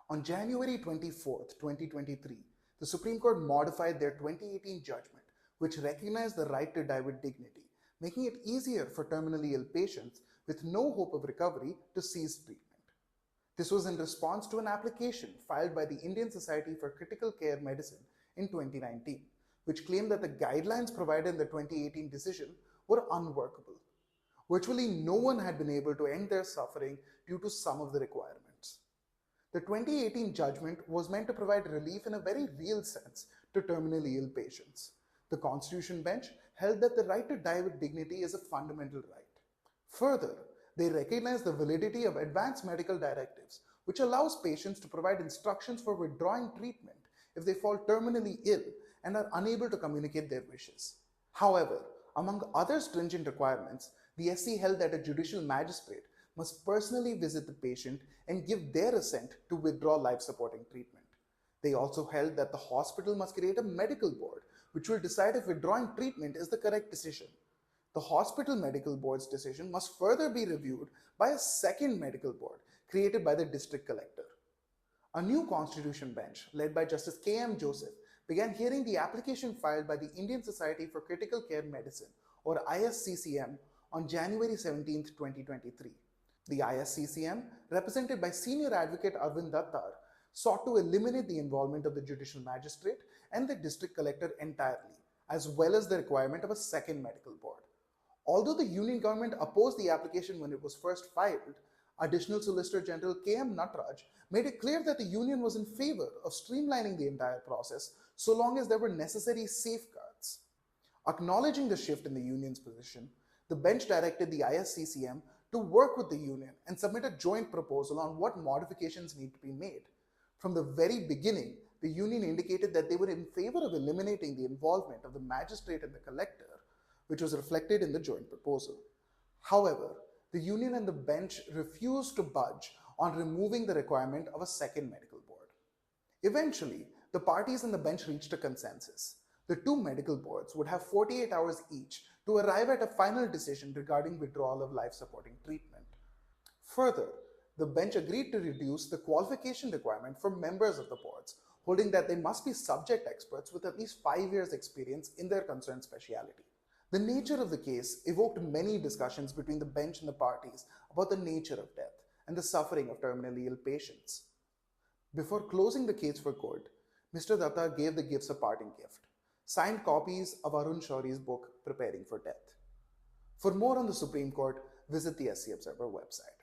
On January 24th, 2023, the Supreme Court modified their 2018 judgment, which recognized the right to die with dignity, making it easier for terminally ill patients with no hope of recovery to cease treatment. This was in response to an application filed by the Indian Society for Critical Care Medicine in 2019, which claimed that the guidelines provided in the 2018 decision were unworkable. Virtually no one had been able to end their suffering due to some of the requirements. The 2018 judgment was meant to provide relief in a very real sense to terminally ill patients. The Constitution Bench held that the right to die with dignity is a fundamental right. Further, they recognized the validity of advanced medical directives, which allows patients to provide instructions for withdrawing treatment if they fall terminally ill and are unable to communicate their wishes. However, among other stringent requirements, the SC held that a judicial magistrate must personally visit the patient and give their assent to withdraw life-supporting treatment. They also held that the hospital must create a medical board which will decide if withdrawing treatment is the correct decision. The hospital medical board's decision must further be reviewed by a second medical board created by the district collector. A new constitution bench, led by Justice K.M. Joseph, began hearing the application filed by the Indian Society for Critical Care Medicine, or ISCCM, on January 17, 2023. The ISCCM, represented by Senior Advocate Arvind Dattar, sought to eliminate the involvement of the judicial magistrate and the district collector entirely, as well as the requirement of a second medical board. Although the Union government opposed the application when it was first filed, Additional Solicitor General K.M. Nataraj made it clear that the Union was in favor of streamlining the entire process so long as there were necessary safeguards. Acknowledging the shift in the Union's position, the bench directed the ISCCM to work with the Union and submit a joint proposal on what modifications need to be made. From the very beginning, the Union indicated that they were in favor of eliminating the involvement of the magistrate and the collector, which was reflected in the joint proposal. However, the Union and the bench refused to budge on removing the requirement of a second medical board. Eventually, the parties and the bench reached a consensus. The two medical boards would have 48 hours each to arrive at a final decision regarding withdrawal of life-supporting treatment. Further, the bench agreed to reduce the qualification requirement for members of the boards, holding that they must be subject experts with at least 5 years' experience in their concerned specialty. The nature of the case evoked many discussions between the bench and the parties about the nature of death and the suffering of terminally ill patients. Before closing the case for good, Mr. Datta gave the gifts a parting gift: signed copies of Arun Shauri's book, Preparing for Death. For more on the Supreme Court, visit the SC Observer website.